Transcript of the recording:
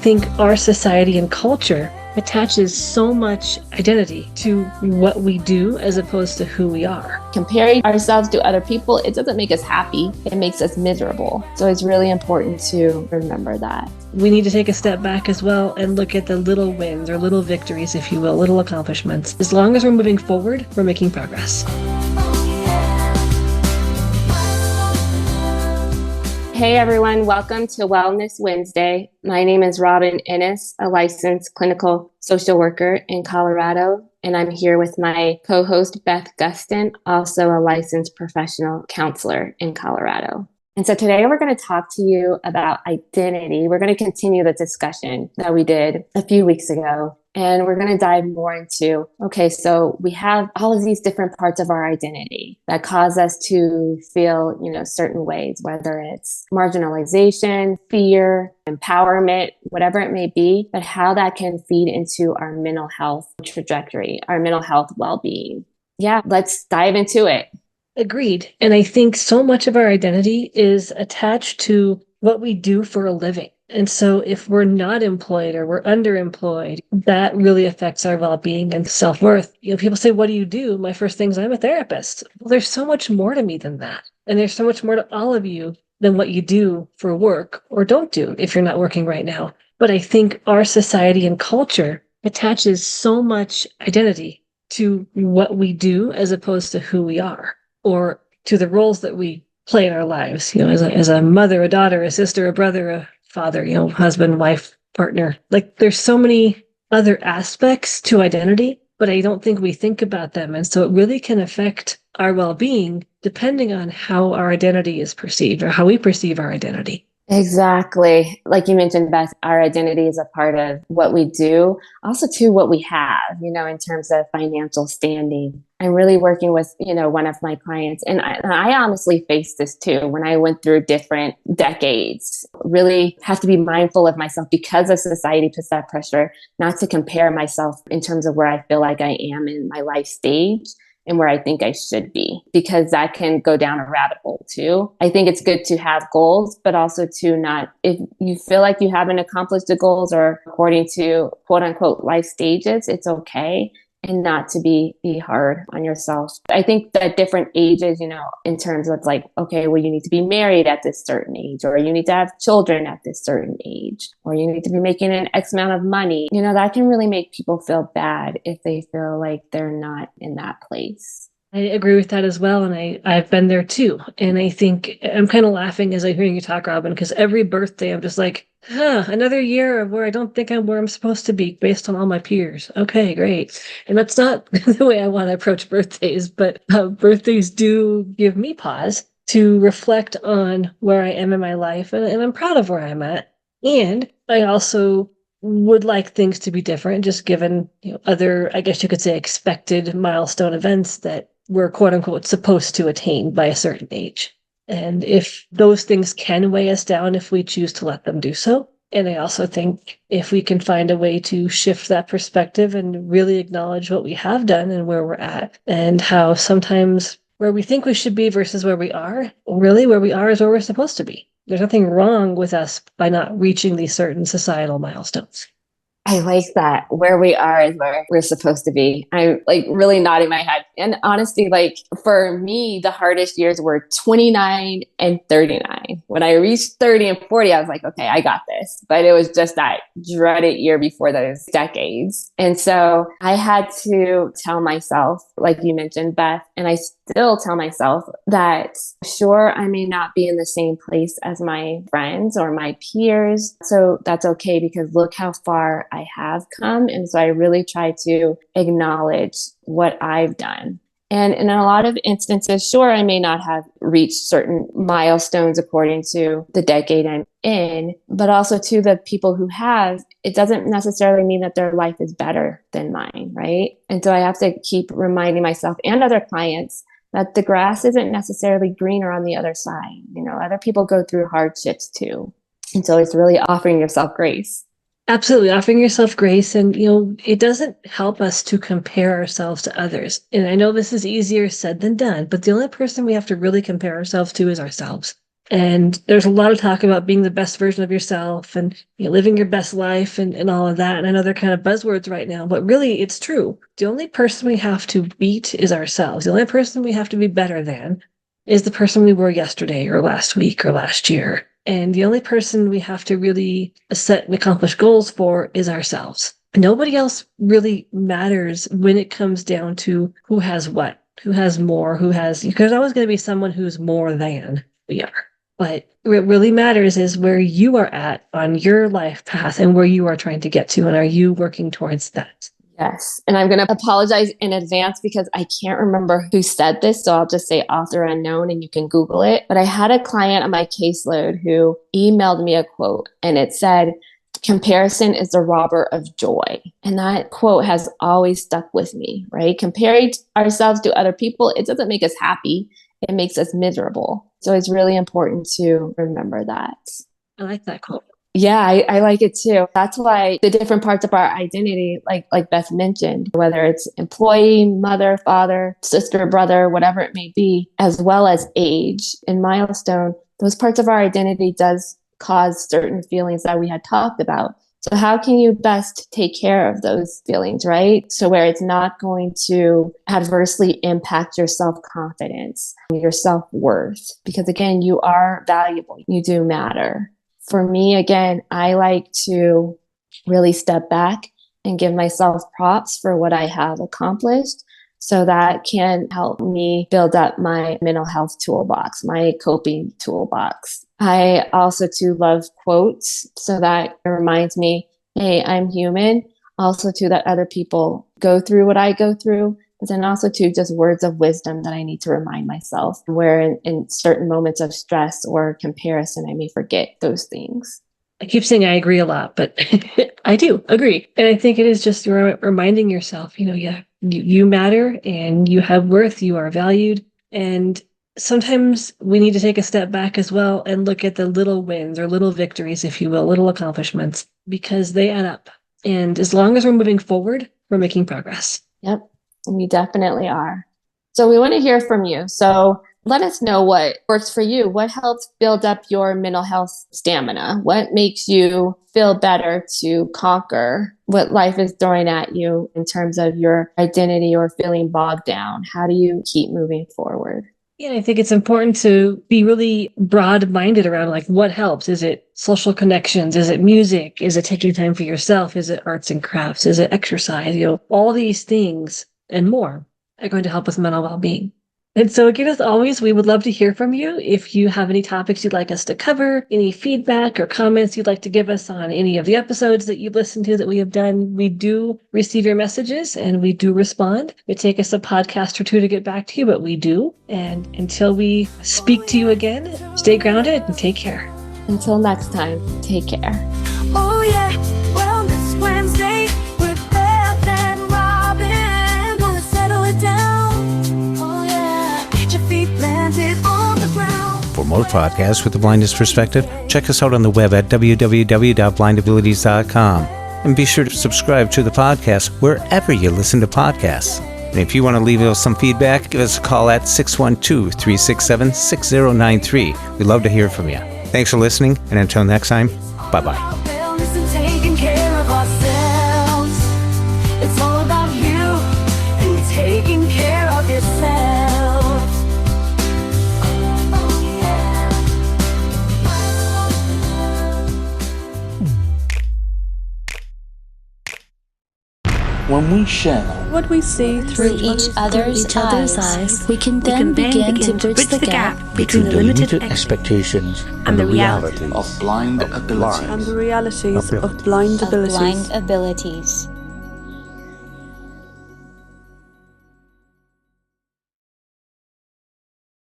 think our society and culture attaches so much identity to what we do as opposed to who we are. Comparing ourselves to other people, it doesn't make us happy, it makes us miserable. So it's really important to remember that. We need to take a step back as well and look at the little wins or little victories, if you will, little accomplishments. As long as we're moving forward, we're making progress. Hey everyone, welcome to Wellness Wednesday. My name is Robin Ennis, a licensed clinical social worker in Colorado, and I'm here with my co-host Beth Gustin, also a licensed professional counselor in Colorado. And so today we're going to talk to you about identity. We're going to continue the discussion that we did a few weeks ago. And we're going to dive more into, okay, so we have all of these different parts of our identity that cause us to feel, certain ways, whether it's marginalization, fear, empowerment, whatever it may be, but how that can feed into our mental health trajectory, our mental health well-being. Yeah, let's dive into it. Agreed. And I think so much of our identity is attached to what we do for a living. And so if we're not employed or we're underemployed, that really affects our well-being and self-worth. People say, what do you do? My first thing is I'm a therapist. Well, there's so much more to me than that. And there's so much more to all of you than what you do for work or don't do if you're not working right now. But I think our society and culture attaches so much identity to what we do as opposed to who we are or to the roles that we play in our lives, as a mother, a daughter, a sister, a brother, a father, husband, wife, partner. Like there's so many other aspects to identity, but I don't think we think about them. And so it really can affect our well-being depending on how our identity is perceived or how we perceive our identity. Exactly. Like you mentioned, Beth, our identity is a part of what we do, also to what we have, in terms of financial standing. I'm really working with, one of my clients, and I honestly faced this too when I went through different decades. Really have to be mindful of myself because of society puts that pressure, not to compare myself in terms of where I feel like I am in my life stage and where I think I should be, because that can go down a rabbit hole too. I think it's good to have goals, but also to not, if you feel like you haven't accomplished the goals or according to quote unquote life stages, it's okay. And not to be hard on yourself. I think that different ages, in terms of like, okay, well, you need to be married at this certain age, or you need to have children at this certain age, or you need to be making an X amount of money. That can really make people feel bad if they feel like they're not in that place. I agree with that as well. And I've been there too. And I think I'm kind of laughing as I hear you talk, Robin, because every birthday I'm just like, another year of where I don't think I'm where I'm supposed to be based on all my peers. Okay, great. And that's not the way I want to approach birthdays, but birthdays do give me pause to reflect on where I am in my life. And I'm proud of where I'm at. And I also would like things to be different, just given other, I guess you could say, expected milestone events that we're quote unquote supposed to attain by a certain age. And if those things can weigh us down if we choose to let them do so. And I also think if we can find a way to shift that perspective and really acknowledge what we have done and where we're at, and how sometimes where we think we should be versus where we are, really where we are is where we're supposed to be. There's nothing wrong with us by not reaching these certain societal milestones. I like that. Where we are is where we're supposed to be. I'm like really nodding my head. And honestly, like for me, the hardest years were 29 and 39. When I reached 30 and 40, I was like, okay, I got this. But it was just that dreaded year before those decades. And so I had to tell myself, like you mentioned, Beth, and I still tell myself that sure, I may not be in the same place as my friends or my peers. So that's okay, because look how far I have come. And so I really try to acknowledge what I've done. And in a lot of instances, sure, I may not have reached certain milestones according to the decade I'm in, but also to the people who have, it doesn't necessarily mean that their life is better than mine, right? And so I have to keep reminding myself and other clients that the grass isn't necessarily greener on the other side. Other people go through hardships too. And so it's really offering yourself grace. Absolutely. Offering yourself grace. And, it doesn't help us to compare ourselves to others. And I know this is easier said than done, but the only person we have to really compare ourselves to is ourselves. And there's a lot of talk about being the best version of yourself and living your best life and all of that. And I know they're kind of buzzwords right now, but really it's true. The only person we have to beat is ourselves. The only person we have to be better than is the person we were yesterday or last week or last year. And the only person we have to really set and accomplish goals for is ourselves. Nobody else really matters when it comes down to who has what, who has more, because there's always going to be someone who's more than we are. But what really matters is where you are at on your life path and where you are trying to get to. And are you working towards that? Yes. And I'm going to apologize in advance because I can't remember who said this. So I'll just say author unknown and you can Google it. But I had a client on my caseload who emailed me a quote and it said, "Comparison is the robber of joy." And that quote has always stuck with me, right? Comparing ourselves to other people, it doesn't make us happy. It makes us miserable. So it's really important to remember that. I like that quote. Yeah, I like it too. That's why the different parts of our identity, like Beth mentioned, whether it's employee, mother, father, sister, brother, whatever it may be, as well as age and milestone, those parts of our identity does cause certain feelings that we had talked about. So how can you best take care of those feelings, right? So where it's not going to adversely impact your self-confidence, your self-worth, because again, you are valuable. You do matter. For me, again, I like to really step back and give myself props for what I have accomplished. So that can help me build up my mental health toolbox, my coping toolbox. I also too love quotes, so that it reminds me, hey, I'm human. Also too that other people go through what I go through, but then also too just words of wisdom that I need to remind myself, where in certain moments of stress or comparison, I may forget those things. I keep saying I agree a lot, but I do agree. And I think it is just reminding yourself, you matter and you have worth, you are valued. And sometimes we need to take a step back as well and look at the little wins or little victories, if you will, little accomplishments, because they add up. And as long as we're moving forward, we're making progress. Yep, we definitely are. So we want to hear from you. So let us know what works for you. What helps build up your mental health stamina? What makes you feel better to conquer what life is throwing at you in terms of your identity or feeling bogged down? How do you keep moving forward? Yeah, I think it's important to be really broad-minded around what helps. Is it social connections? Is it music? Is it taking time for yourself? Is it arts and crafts? Is it exercise? All these things and more are going to help with mental well-being. And so again, as always, we would love to hear from you. If you have any topics you'd like us to cover, any feedback or comments you'd like to give us on any of the episodes that you've listened to that we have done, we do receive your messages and we do respond. It takes us a podcast or two to get back to you, but we do. And until we speak to you again, stay grounded and take care. Until next time, take care. Oh yeah, Wellness Wednesday with Beth and Robin. Gonna settle it down. Oh yeah, get your feet planted on the ground. For more podcasts with the blindness perspective, check us out on the web at www.blindabilities.com. And be sure to subscribe to the podcast wherever you listen to podcasts. And if you want to leave us some feedback, give us a call at 612-367-6093. We'd love to hear from you. Thanks for listening, and until next time, bye-bye. Wellness and taking care of ourselves. It's all about you and taking care of yourself. Oh yeah. When we share what we see through each other's eyes, we can then begin to bridge the gap between the limited expectations and the reality of blind abilities. And the realities of blind abilities.